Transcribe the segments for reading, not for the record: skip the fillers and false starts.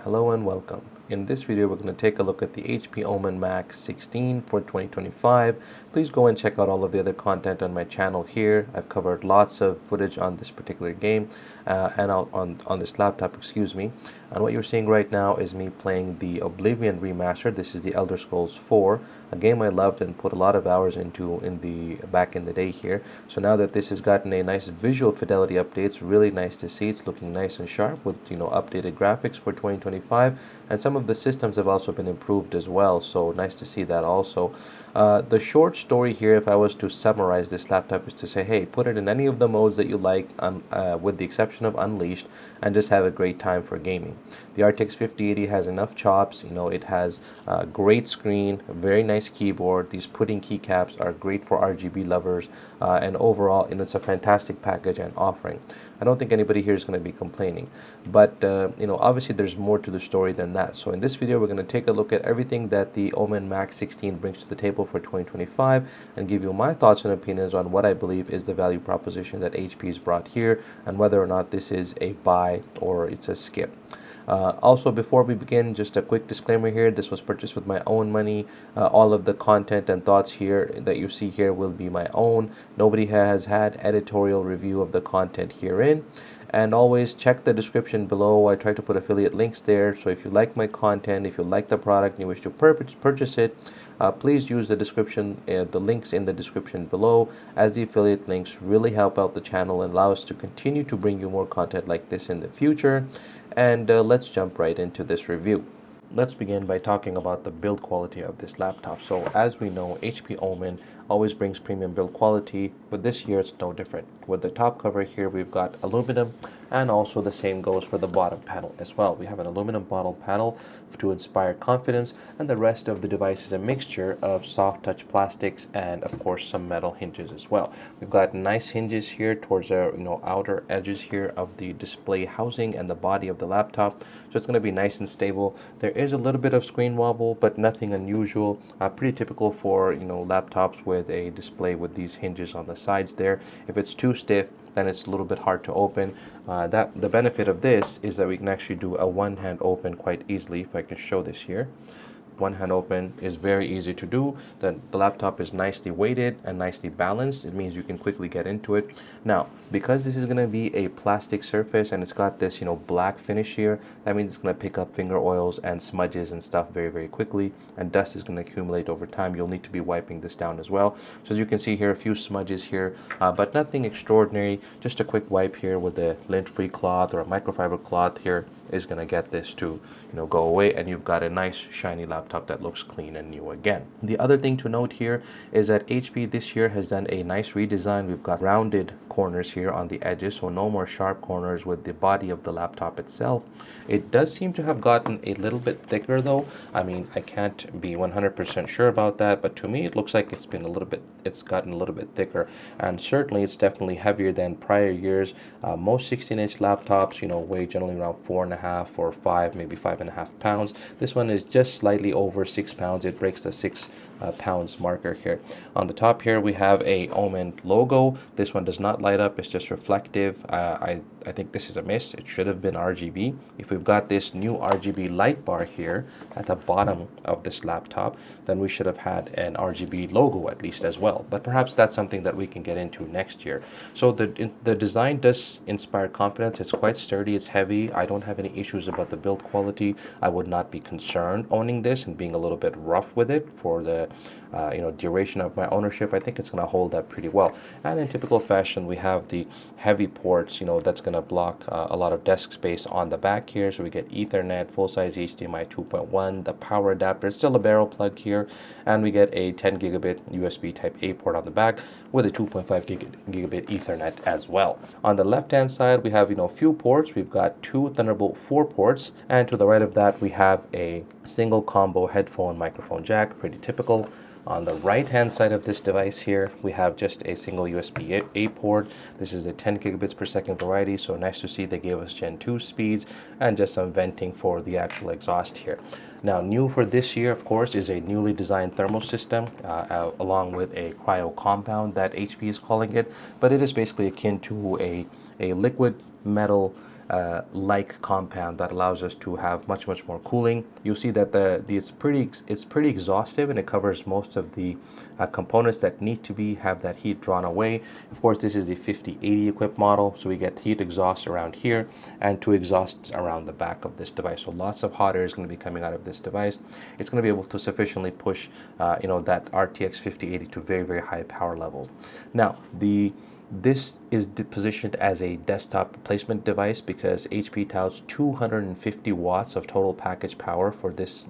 Hello and welcome. In this video, we're going to take a look at the HP Omen Max 16 for 2025. Please go and check out all of the other content on my channel here. I've covered lots of footage on this particular game and on this laptop, excuse me. And what you're seeing right now is me playing the Oblivion remaster. This is the Elder Scrolls 4, a game I loved and put a lot of hours into back in the day here. So now that this has gotten a nice visual fidelity update, it's really nice to see. It's looking nice and sharp with updated graphics for 2025, and some of the systems have also been improved as well. So nice to see that also. The short story here, if I was to summarize this laptop, is to say, hey, put it in any of the modes that you like, with the exception of Unleashed, and just have a great time for gaming. The RTX 5080 has enough chops. It has a great screen, a very nice keyboard. These pudding keycaps are great for RGB lovers, and overall, it's a fantastic package and offering. I don't think anybody here is going to be complaining, but obviously there's more to the story than that. So in this video, we're going to take a look at everything that the Omen Max 16 brings to the table for 2025 and give you my thoughts and opinions on what I believe is the value proposition that HP's brought here and whether or not this is a buy or it's a skip. Also, before we begin, just a quick disclaimer here. This was purchased with my own money. All of the content and thoughts here that you see here will be my own. Nobody has had editorial review of the content herein. And always check the description below. I try to put affiliate links there. So if you like my content, if you like the product and you wish to purchase it, please use the description, the links in the description below, as the affiliate links really help out the channel and allow us to continue to bring you more content like this in the future. And let's jump right into this review. Let's begin by talking about the build quality of this laptop. So as we know, HP Omen always brings premium build quality, but this year it's no different. With the top cover here, we've got aluminum, and also the same goes for the bottom panel as well. We have an aluminum bottom panel to inspire confidence, and the rest of the device is a mixture of soft touch plastics and of course some metal hinges as well. We've got nice hinges here towards the outer edges here of the display housing and the body of the laptop, so it's going to be nice and stable. There is a little bit of screen wobble, but nothing unusual. Pretty typical for laptops with a display with these hinges on the sides there. If it's too stiff, then it's a little bit hard to open. The benefit of this is that we can actually do a one-hand open quite easily. If I can show this here. One hand open is very easy to do. The laptop is nicely weighted and nicely balanced. It means you can quickly get into it. Now, because this is going to be a plastic surface and it's got this black finish here, that means it's going to pick up finger oils and smudges and stuff very, very quickly, and dust is going to accumulate over time. You'll need to be wiping this down as well. So as you can see here, a few smudges here, but nothing extraordinary. Just a quick wipe here with a lint-free cloth or a microfiber cloth here is going to get this to go away, and you've got a nice shiny laptop that looks clean and new again. The other thing to note here is that HP this year has done a nice redesign. We've got rounded corners here on the edges, so no more sharp corners with the body of the laptop itself. It does seem to have gotten a little bit thicker though. I mean, I can't be 100% sure about that, but to me it looks like it's gotten a little bit thicker, and certainly it's definitely heavier than prior years. Most 16-inch laptops weigh generally around 4.5 or 5, maybe 5.5 pounds. This one is just slightly over 6 pounds. It breaks the 6 pounds marker here. On the top here we have a Omen logo. This one does not light up, it's just reflective. I think this is a miss. It should have been RGB. If we've got this new RGB light bar here at the bottom of this laptop, then we should have had an RGB logo at least as well, but perhaps that's something that we can get into next year. So the design does inspire confidence. It's quite sturdy, it's heavy. I don't have any issues about the build quality. I would not be concerned owning this and being a little bit rough with it for the duration of my ownership. I think it's going to hold up pretty well. And in typical fashion, we have the heavy ports that's going to block a lot of desk space on the back here. So we get Ethernet, full-size HDMI 2.1, the power adapter, still a barrel plug here, and we get a 10 gigabit USB type A port on the back with a 2.5 gigabit Ethernet as well. On the left hand side, we have few ports. We've got two Thunderbolt 4 ports, and to the right of that we have a single combo headphone microphone jack, pretty typical. On the right hand side of this device here, we have just a single USB A port. This is a 10 gigabits per second variety, so nice to see they gave us Gen 2 speeds, and just some venting for the actual exhaust here. Now, new for this year, of course, is a newly designed thermal system, along with a cryo compound that HP is calling it, but it is basically akin to a liquid metal like compound that allows us to have much more cooling. You'll see that it's pretty exhaustive, and it covers most of the components that need to have that heat drawn away. Of course, this is the 5080 equipped model, so we get heat exhaust around here and two exhausts around the back of this device. So lots of hot air is going to be coming out of this device. It's going to be able to sufficiently push that RTX 5080 to very high power levels. Now this is positioned as a desktop replacement device because HP touts 250 watts of total package power for this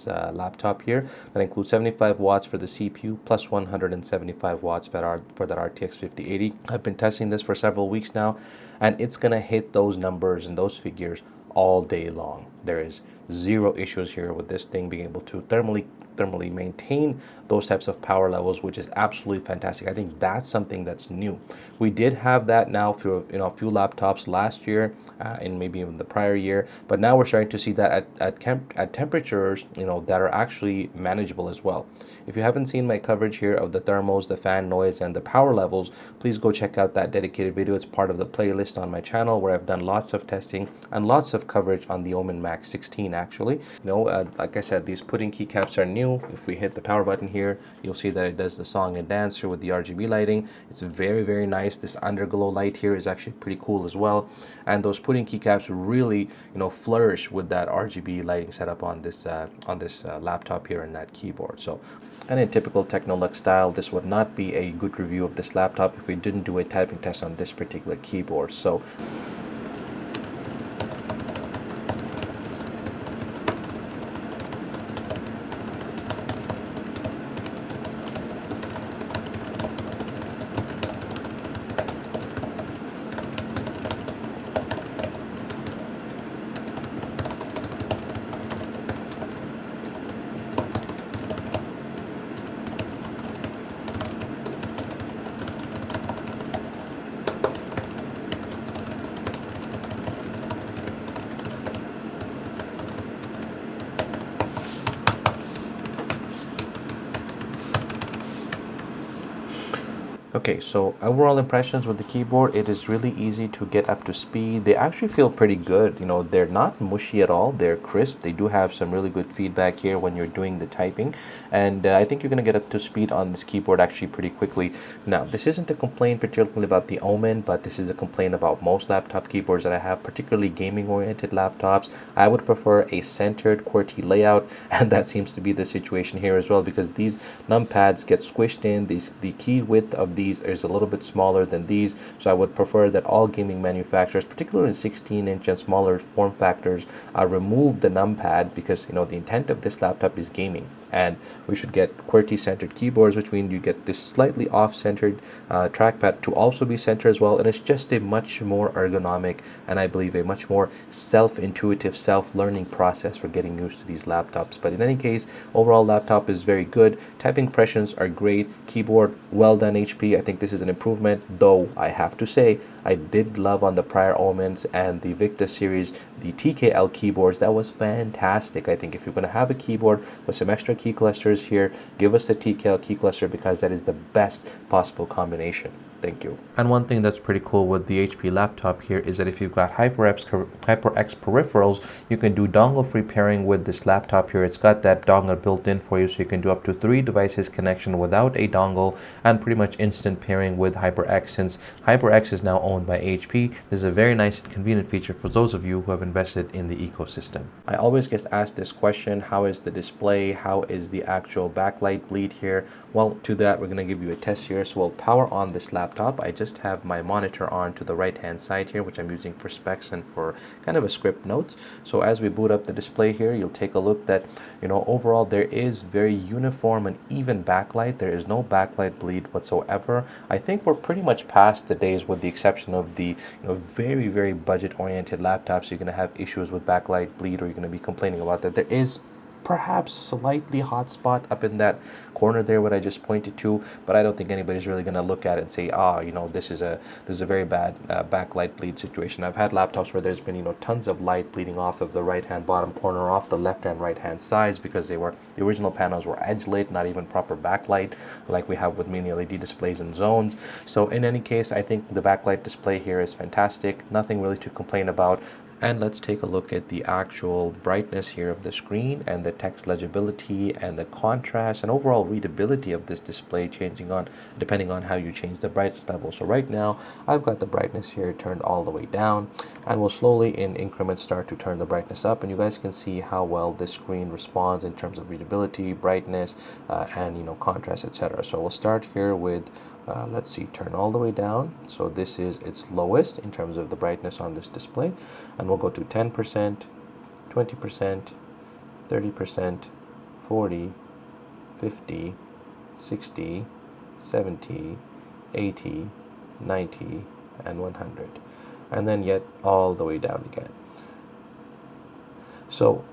laptop here. That includes 75 watts for the CPU plus 175 watts for that RTX 5080. I've been testing this for several weeks now, and it's gonna hit those numbers and those figures all day long. There is zero issues here with this thing being able to thermally maintain those types of power levels, which is absolutely fantastic. I think that's something that's new. We did have that now for a few laptops last year and maybe even the prior year, but now we're starting to see that at temperatures that are actually manageable as well. If you haven't seen my coverage here of the thermals, the fan noise, and the power levels, please go check out that dedicated video. It's part of the playlist on my channel where I've done lots of testing and lots of coverage on the Omen Max 16 actually. Like I said, these pudding keycaps are new. If we hit the power button here, you'll see that it does the song and dance here with the RGB lighting. It's very nice. This underglow light here is actually pretty cool as well. And those pudding keycaps really flourish with that RGB lighting setup on this laptop here and that keyboard. So, and in typical Technolux style, this would not be a good review of this laptop if we didn't do a typing test on this particular keyboard. So okay, so overall impressions with the keyboard, it is really easy to get up to speed. They actually feel pretty good. They're not mushy at all. They're crisp. They do have some really good feedback here when you're doing the typing. And I think you're going to get up to speed on this keyboard actually pretty quickly. Now, this isn't a complaint particularly about the Omen, but this is a complaint about most laptop keyboards that I have, particularly gaming-oriented laptops. I would prefer a centered QWERTY layout, and that seems to be the situation here as well because these numpads get squished in. The key width of these is a little bit smaller than these, so I would prefer that all gaming manufacturers, particularly in 16-inch and smaller form factors, remove the numpad because the intent of this laptop is gaming, and we should get QWERTY centered keyboards, which means you get this slightly off-centered trackpad to also be centered as well, and it's just a much more ergonomic and I believe a much more self-intuitive, self-learning process for getting used to these laptops. But in any case, overall laptop is very good. Typing impressions are great. Keyboard, well done HP. I think this is an improvement, though I have to say I did love on the prior Omens and the Victa series the TKL keyboards. That was fantastic. I think if you're going to have a keyboard with some extra key clusters here, give us the TKL key cluster because that is the best possible combination. Thank you. And one thing that's pretty cool with the HP laptop here is that if you've got HyperX peripherals, you can do dongle-free pairing with this laptop here. It's got that dongle built in for you, so you can do up to 3 devices connection without a dongle and pretty much instant pairing with HyperX. Since HyperX is now owned by HP, this is a very nice and convenient feature for those of you who have invested in the ecosystem. I always get asked this question: how is the display? How is the actual backlight bleed here? Well, to that, we're going to give you a test here. So we'll power on this laptop. I just have my monitor on to the right hand side here, which I'm using for specs and for kind of a script notes. So as we boot up the display here, you'll take a look that overall there is very uniform and even backlight. There is no backlight bleed whatsoever. I think we're pretty much past the days, with the exception of the very budget oriented laptops, you're going to have issues with backlight bleed, or you're going to be complaining about that. There is perhaps slightly hot spot up in that corner there what I just pointed to, but I don't think anybody's really going to look at it and say, this is a very bad backlight bleed situation. I've had laptops where there's been, tons of light bleeding off of the right hand bottom corner, off the left and right hand sides, because the original panels were edge lit, not even proper backlight like we have with mini LED displays and zones. So in any case, I think the backlight display here is fantastic. Nothing really to complain about. And let's take a look at the actual brightness here of the screen and the text legibility and the contrast and overall readability of this display changing on depending on how you change the brightness level. So right now I've got the brightness here turned all the way down, and we'll slowly in increments start to turn the brightness up, and you guys can see how well this screen responds in terms of readability, brightness, and contrast, etc. So we'll start here with let's see, turn all the way down. So this is its lowest in terms of the brightness on this display, and we'll go to 10%, 20%, 30%, 40, 50, 60, 70, 80, 90, and 100, and then yet all the way down again. So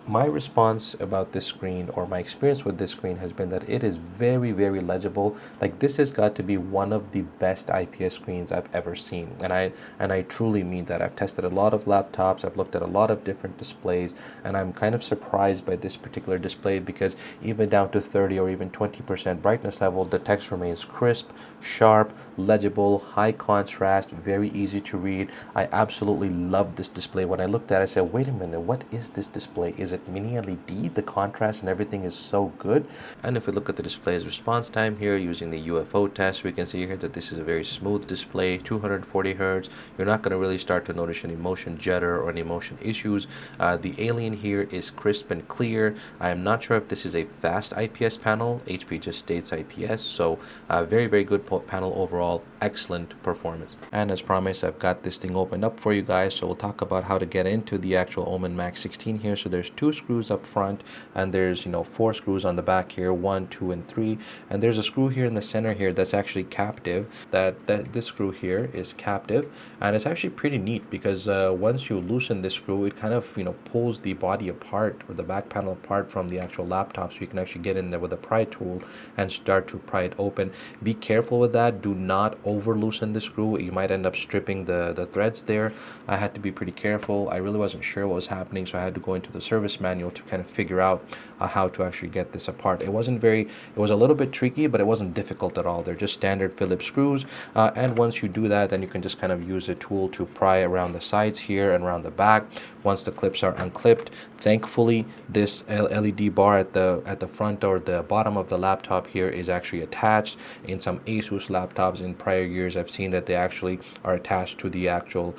my response about this screen, or my experience with this screen, has been that it is very, very legible. Like, this has got to be one of the best IPS screens I've ever seen, and I truly mean that. I've tested a lot of laptops, I've looked at a lot of different displays, and I'm kind of surprised by this particular display, because even down to 30 or even 20% brightness level, the text remains crisp, sharp, legible, high contrast, very easy to read. I absolutely love this display. When I looked at it, I said, wait a minute, what is this display? Is it mini LED? The contrast and everything is so good. And if we look at the display's response time here using the UFO test, we can see here that this is a very smooth display, 240 Hertz. You're not going to really start to notice any motion jitter or any motion issues. The alien here is crisp and clear. I am not sure if this is a fast IPS panel. HP just states IPS, so very, very good panel overall. Excellent performance. And as promised, I've got this thing opened up for you guys, so we'll talk about how to get into the actual Omen Max 16 here. So there's 2 screws up front, and there's 4 screws on the back here, 1, 2, and 3, and there's a screw here in the center here that's actually captive. This screw here is captive, and it's actually pretty neat because once you loosen this screw, it kind of pulls the body apart, or the back panel apart, from the actual laptop, so you can actually get in there with a pry tool and start to pry it open. Be careful with that. Do not over loosen the screw. You might end up stripping the threads there. I had to be pretty careful. I really wasn't sure what was happening, so I had to go into the service manual to kind of figure out how to actually get this apart. It was a little bit tricky, but it wasn't difficult at all. They're just standard Phillips screws, and once you do that, then you can just kind of use a tool to pry around the sides here and around the back. Once the clips are unclipped, thankfully this LED bar at the front or the bottom of the laptop here is actually attached. In some Asus laptops in prior years, I've seen that they actually are attached to the actual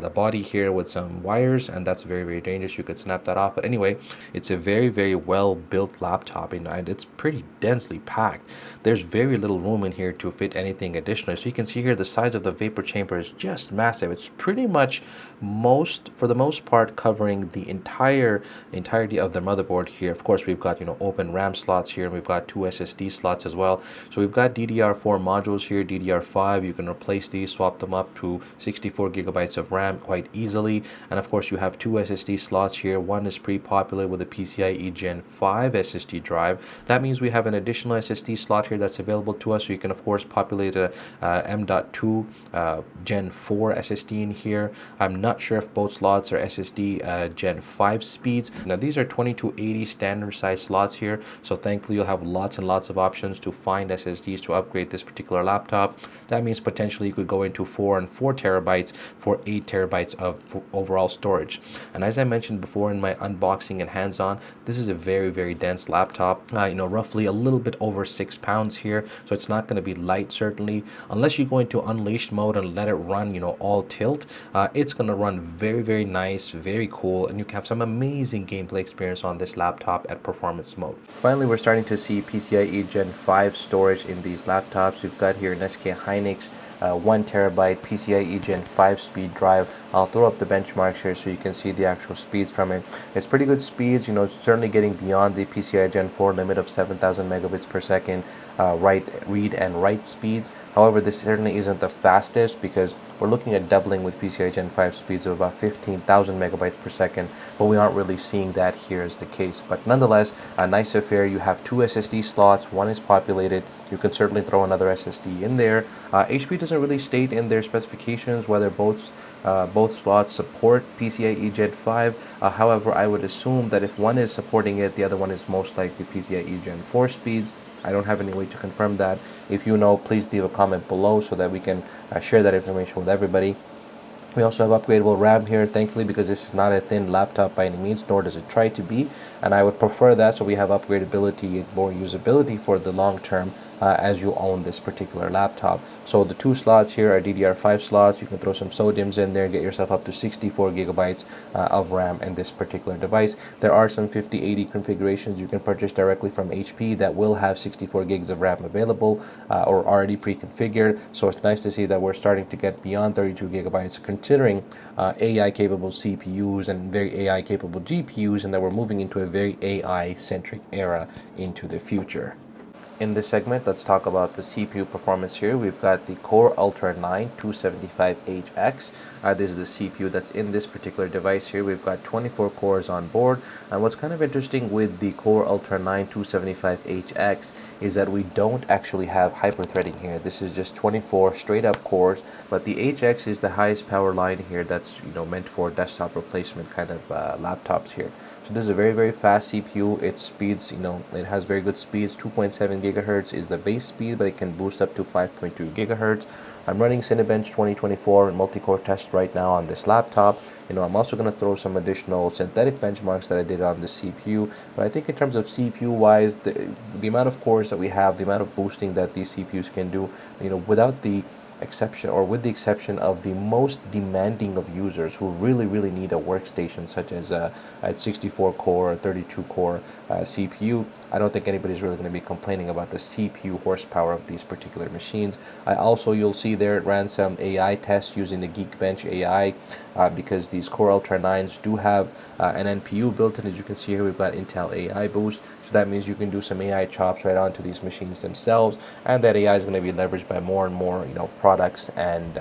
the body here with some wires, and that's very, very dangerous. You could snap that off. But anyway, it's a very, very well built laptop, and it's pretty densely packed. There's very little room in here to fit anything additionally. So you can see here the size of the vapor chamber is just massive. It's pretty much for the most part covering the entirety of the motherboard here. Of course, we've got open RAM slots here, and we've got 2 SSD slots as well. So we've got DDR4 modules here, DDR5. You can replace these, swap them up to 64 gigabytes of RAM quite easily. And of course, you have 2 SSD slots here. One is pre-populated with a PCIe Gen 5 SSD drive. That means we have an additional SSD slot here that's available to us. So you can of course populate a M.2 Gen 4 SSD in here. I'm not sure if both slots are SSD Gen 5 speeds. Now these are 2280 standard size slots here, so thankfully you'll have lots and lots of options to find SSDs to upgrade this particular laptop. That means potentially you could go into 4 and 4 terabytes for 8 terabytes of overall storage. And as I mentioned before in my unboxing and hands-on, this is a very, very dense laptop, roughly a little bit over 6 pounds here, so it's not going to be light, certainly, unless you go into unleashed mode and let it run all tilt. It's going to run very, very nice, very cool, and you can have some amazing gameplay experience on this laptop at performance mode. Finally, we're starting to see PCIe Gen 5 storage in these laptops. We've got here an SK Hynix 1 terabyte PCIe Gen 5 speed drive. I'll throw up the benchmarks here so you can see the actual speeds from it. It's pretty good speeds, certainly getting beyond the PCIe Gen 4 limit of 7,000 megabits per second read and write speeds. However, this certainly isn't the fastest because we're looking at doubling with PCI Gen 5 speeds of about 15,000 megabytes per second, but we aren't really seeing that here as the case. But nonetheless, a nice affair. You have two SSD slots, one is populated. You can certainly throw another SSD in there. HP doesn't really state in their specifications whether both slots support PCIe Gen 5. However, I would assume that if one is supporting it, the other one is most likely PCIe Gen 4 speeds. I don't have any way to confirm that. If you know, please leave a comment below so that we can share that information with everybody. We also have upgradable RAM here, thankfully, because this is not a thin laptop by any means, nor does it try to be. And I would prefer that, so we have upgradability and more usability for the long term as you own this particular laptop. So the two slots here are DDR5 slots. You can throw some SODIMMs in there, get yourself up to 64 gigabytes of RAM in this particular device. There are some 5080 configurations you can purchase directly from HP that will have 64 gigs of RAM available or already pre-configured. So it's nice to see that we're starting to get beyond 32 gigabytes considering AI capable CPUs and very AI capable GPUs, and that we're moving into a very AI centric era into the future. In this segment, let's talk about the CPU performance here. We've got the Core Ultra 9 275HX. This is the CPU that's in this particular device here. We've got 24 cores on board. And what's kind of interesting with the Core Ultra 9 275HX is that we don't actually have hyperthreading here. This is just 24 straight up cores, but the HX is the highest power line here that's meant for desktop replacement kind of laptops here. So this is a very, very fast CPU. Its speeds, it has very good speeds. 2.7 gigahertz is the base speed, but it can boost up to 5.2 gigahertz. I'm running Cinebench 2024 multi-core test right now on this laptop. I'm also going to throw some additional synthetic benchmarks that I did on the CPU. But I think in terms of CPU wise, the amount of cores that we have, the amount of boosting that these CPUs can do, without the exception or with the exception of the most demanding of users who really need a workstation such as a 64 core or 32 core CPU, I don't think anybody's really going to be complaining about the CPU horsepower of these particular machines. You'll see there it ran some AI tests using the Geekbench AI because these Core Ultra 9s do have an NPU built in. As you can see here, we've got Intel AI Boost. So that means you can do some AI chops right onto these machines themselves, and that AI is going to be leveraged by more and more, products and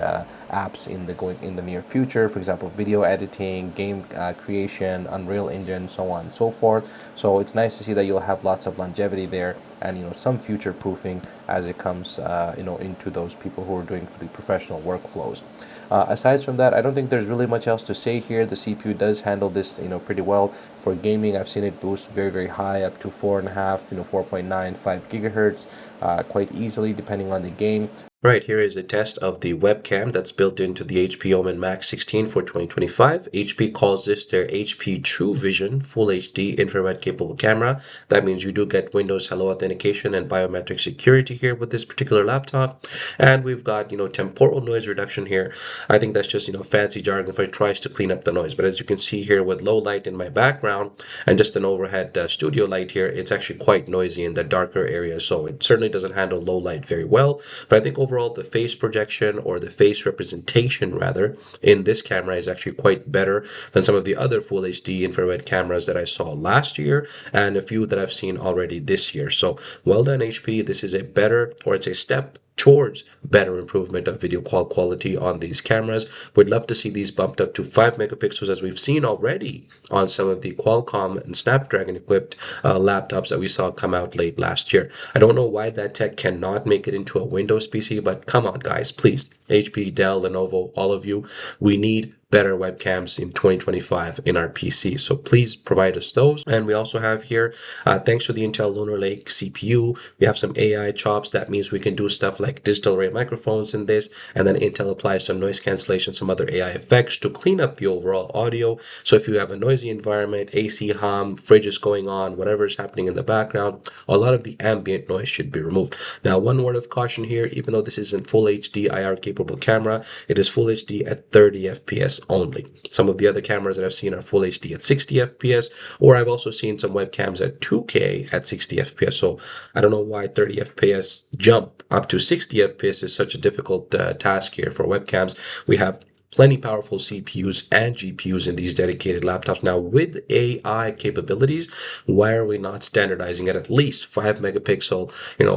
apps in the near future. For example, video editing, game creation, Unreal Engine, so on and so forth. So it's nice to see that you'll have lots of longevity there, and some future proofing as it comes, into those people who are doing the professional workflows. Aside from that, I don't think there's really much else to say here. The CPU does handle this, pretty well. For gaming, I've seen it boost very, very high, up to 4.5, 4.95 gigahertz, quite easily, depending on the game. Right, here is a test of the webcam that's built into the HP Omen Max 16 for 2025. HP calls this their HP True Vision Full HD infrared capable camera. That means you do get Windows Hello authentication and biometric security here with this particular laptop. And we've got, temporal noise reduction here. I think that's just, fancy jargon for it tries to clean up the noise. But as you can see here with low light in my background and just an overhead studio light here, it's actually quite noisy in the darker areas. So it certainly doesn't handle low light very well. But I think overall the face projection, or the face representation rather, in this camera is actually quite better than some of the other full HD infrared cameras that I saw last year and a few that I've seen already this year. So well done HP. This is it's a step towards better improvement of video quality on these cameras. We'd love to see these bumped up to 5 megapixels as we've seen already on some of the Qualcomm and Snapdragon equipped laptops that we saw come out late last year. I don't know why that tech cannot make it into a Windows PC, but come on guys, please. HP, Dell, Lenovo, all of you, we need better webcams in 2025 in our PC. So please provide us those. And we also have here, thanks to the Intel Lunar Lake CPU, we have some AI chops. That means we can do stuff like digital array microphones in this, and then Intel applies some noise cancellation, some other AI effects to clean up the overall audio. So if you have a noisy environment, AC hum, fridge is going on, whatever is happening in the background, a lot of the ambient noise should be removed. Now, one word of caution here, even though this isn't full HD IR capable camera, it is full HD at 30 FPS only. Some of the other cameras that I've seen are full HD at 60 FPS, or I've also seen some webcams at 2K at 60 FPS. So I don't know why 30 FPS jump up to 60 FPS is such a difficult task here for webcams. We have plenty powerful CPUs and GPUs in these dedicated laptops. Now, with AI capabilities, why are we not standardizing at least 5 megapixel,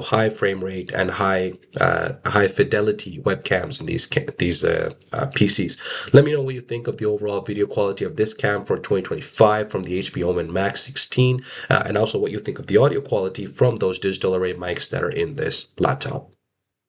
high frame rate and high fidelity webcams in these PCs? Let me know what you think of the overall video quality of this cam for 2025 from the HP Omen Max 16, and also what you think of the audio quality from those digital array mics that are in this laptop.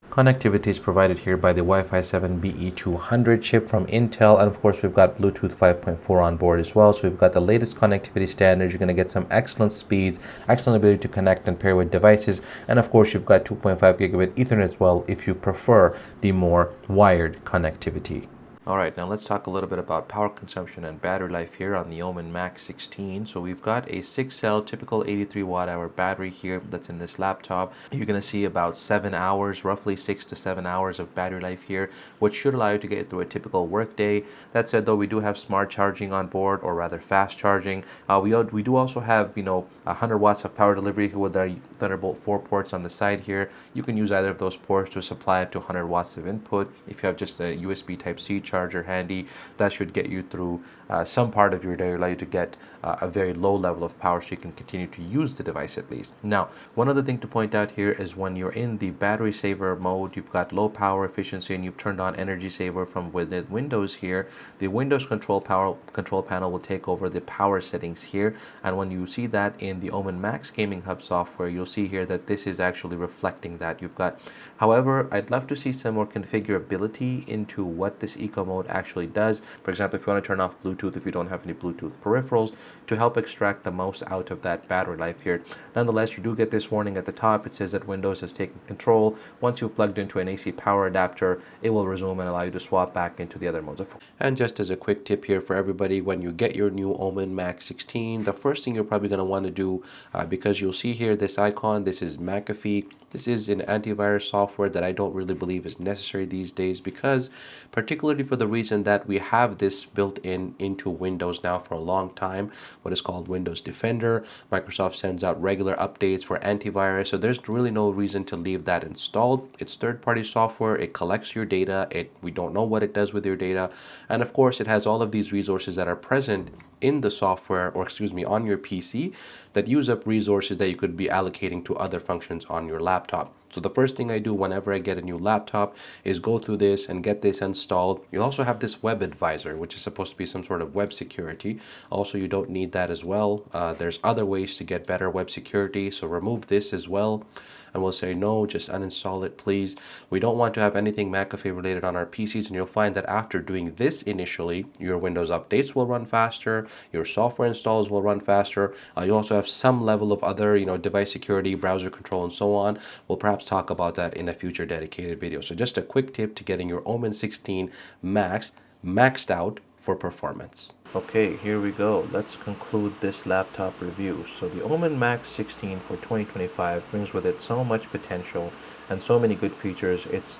Connectivity is provided here by the Wi-Fi 7 BE200 chip from Intel, and of course we've got Bluetooth 5.4 on board as well. So we've got the latest connectivity standards. You're going to get some excellent speeds, excellent ability to connect and pair with devices, and of course you've got 2.5 gigabit Ethernet as well if you prefer the more wired connectivity. All right, now let's talk a little bit about power consumption and battery life here on the Omen Max 16. So we've got a 6-cell typical 83 watt hour battery here that's in this laptop. You're going to see about 7 hours, roughly 6 to 7 hours of battery life here, which should allow you to get through a typical work day. That said, though, we do have smart charging on board, or rather fast charging. We do also have, 100 watts of power delivery with our Thunderbolt 4 ports on the side here. You can use either of those ports to supply up to 100 watts of input. If you have just a USB Type-C charger handy, that should get you through some part of your day, allow you to get a very low level of power so you can continue to use the device at least. Now, one other thing to point out here is when you're in the battery saver mode, you've got low power efficiency and you've turned on energy saver from within Windows here, the Windows control panel will take over the power settings here. And when you see that in the Omen Max Gaming Hub software, you'll see here that this is actually reflecting that you've got. However, I'd love to see some more configurability into what this eco mode actually does. For example, if you want to turn off Bluetooth, if you don't have any Bluetooth peripherals, to help extract the most out of that battery life here. Nonetheless, you do get this warning at the top. It says that Windows has taken control. Once you've plugged into an AC power adapter, it will resume and allow you to swap back into the other modes. And just as a quick tip here for everybody, when you get your new Omen Max 16, the first thing you're probably going to want to do, because you'll see here this icon, this is McAfee. This is an antivirus software that I don't really believe is necessary these days, because particularly for the reason that we have this built into Windows now for a long time, what is called Windows Defender. Microsoft sends out regular updates for antivirus, so there's really no reason to leave that installed. It's third-party software. It collects your data. We don't know what it does with your data, and of course it has all of these resources that are present in the software, or excuse me, on your PC, that use up resources that you could be allocating to other functions on your laptop. So the first thing I do whenever I get a new laptop is go through this and get this installed. You'll also have this web advisor, which is supposed to be some sort of web security. Also, you don't need that as well. There's other ways to get better web security, so remove this as well. And we'll say no, just uninstall it, please. We don't want to have anything McAfee related on our PCs, and you'll find that after doing this initially, your Windows updates will run faster, your software installs will run faster. You also have some level of other, device security, browser control, and so on. We'll perhaps talk about that in a future dedicated video. So just a quick tip to getting your Omen 16 Max maxed out for performance. Okay, here we go. Let's conclude this laptop review. So the Omen Max 16 for 2025 brings with it so much potential and so many good features. It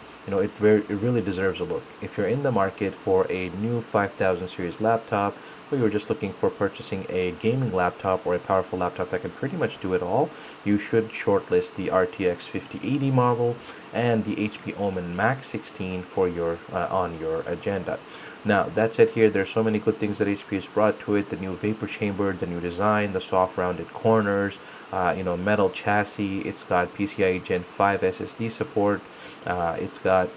really deserves a look. If you're in the market for a new 5000 series laptop, or you're just looking for purchasing a gaming laptop or a powerful laptop that can pretty much do it all, you should shortlist the RTX 5080 model and the HP Omen Max 16 for your on your agenda. Now, that's it here. There's so many good things that HP has brought to it. The new vapor chamber, the new design, the soft rounded corners, metal chassis. It's got PCIe Gen 5 SSD support. It's got,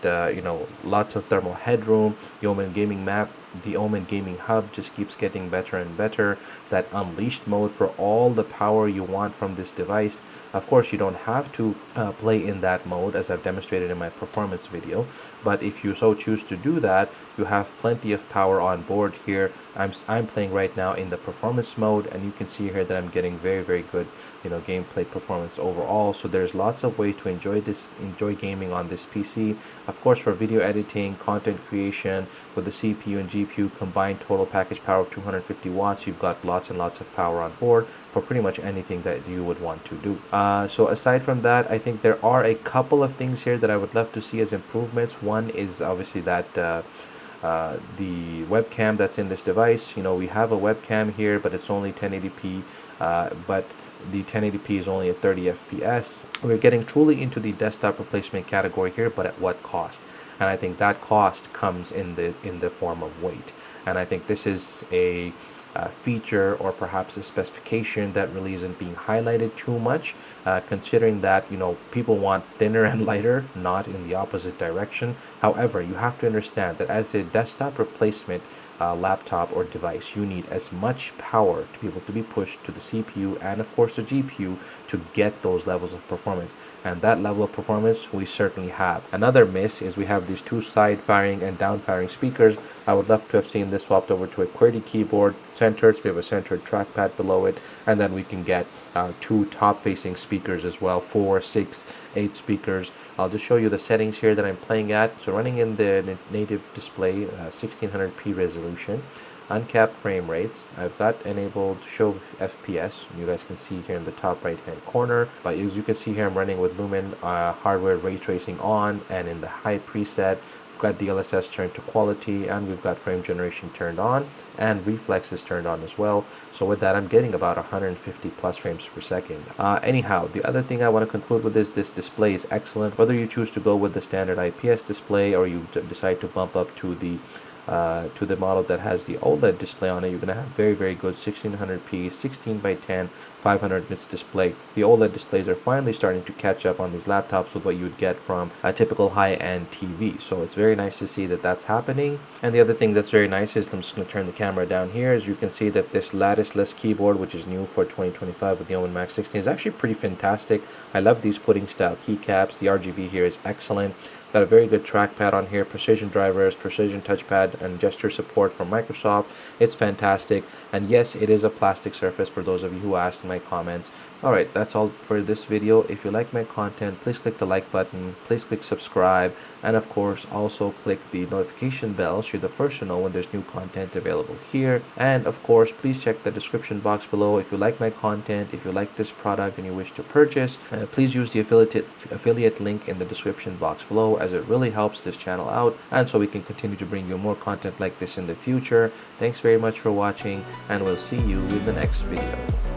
lots of thermal headroom. The Omen Gaming Hub just keeps getting better and better. That unleashed mode for all the power you want from this device. Of course, you don't have to play in that mode, as I've demonstrated in my performance video. But if you so choose to do that, you have plenty of power on board here. I'm playing right now in the performance mode, and you can see here that I'm getting very, very good, gameplay performance overall. So there's lots of ways to enjoy gaming on this PC. Of course, for video editing, content creation, with the CPU and GPU combined total package power of 250 watts, you've got lots and lots of power on board for pretty much anything that you would want to do. So aside from that, I think there are a couple of things here that I would love to see as improvements. One is obviously that the webcam that's in this device. We have a webcam here, but it's only 1080p, but the 1080p is only at 30 FPS. We're getting truly into the desktop replacement category here, but at what cost? and I think that cost comes in the form of weight. And I think this is a feature or perhaps a specification that really isn't being highlighted too much, considering that people want thinner and lighter, not in the opposite direction. However, you have to understand that as a desktop replacement laptop or device, you need as much power to be able to be pushed to the CPU and of course the GPU to get those levels of performance. And that level of performance we certainly have. Another miss is we have these two side firing and down firing speakers. I would love to have seen this swapped over to a QWERTY keyboard, centered, so we have a centered trackpad below it, and then we can get two top facing speakers as well, 4, 6, 8 speakers. I'll just show you the settings here that I'm playing at. So running in the native display, 1600p resolution, uncapped frame rates. I've got enabled show FPS. You guys can see here in the top right hand corner. But as you can see here, I'm running with Lumen hardware ray tracing on, and in the high preset, we've got DLSS turned to quality, and we've got frame generation turned on, and reflex is turned on as well. So with that, I'm getting about 150 plus frames per second. Anyhow, the other thing I want to conclude with is this display is excellent. Whether you choose to go with the standard IPS display or you decide to bump up to the model that has the OLED display on it, you're going to have very, very good 1600p, 16 by 10, 500 nits display. The OLED displays are finally starting to catch up on these laptops with what you would get from a typical high-end TV. So it's very nice to see that that's happening. And the other thing that's very nice is, I'm just going to turn the camera down here, as you can see that this lattice-less keyboard, which is new for 2025 with the Omen Max 16, is actually pretty fantastic. I love these pudding style keycaps. The RGB here is excellent. Got a very good trackpad on here, precision drivers, precision touchpad, and gesture support from Microsoft. It's fantastic. And yes, it is a plastic surface for those of you who asked in my comments. Alright, that's all for this video. If you like my content, please click the like button, please click subscribe, and of course also click the notification bell so you're the first to know when there's new content available here. And of course, please check the description box below if you like my content, if you like this product and you wish to purchase. Please use the affiliate link in the description box below, as it really helps this channel out, and so we can continue to bring you more content like this in the future. Thanks very much for watching, and we'll see you in the next video.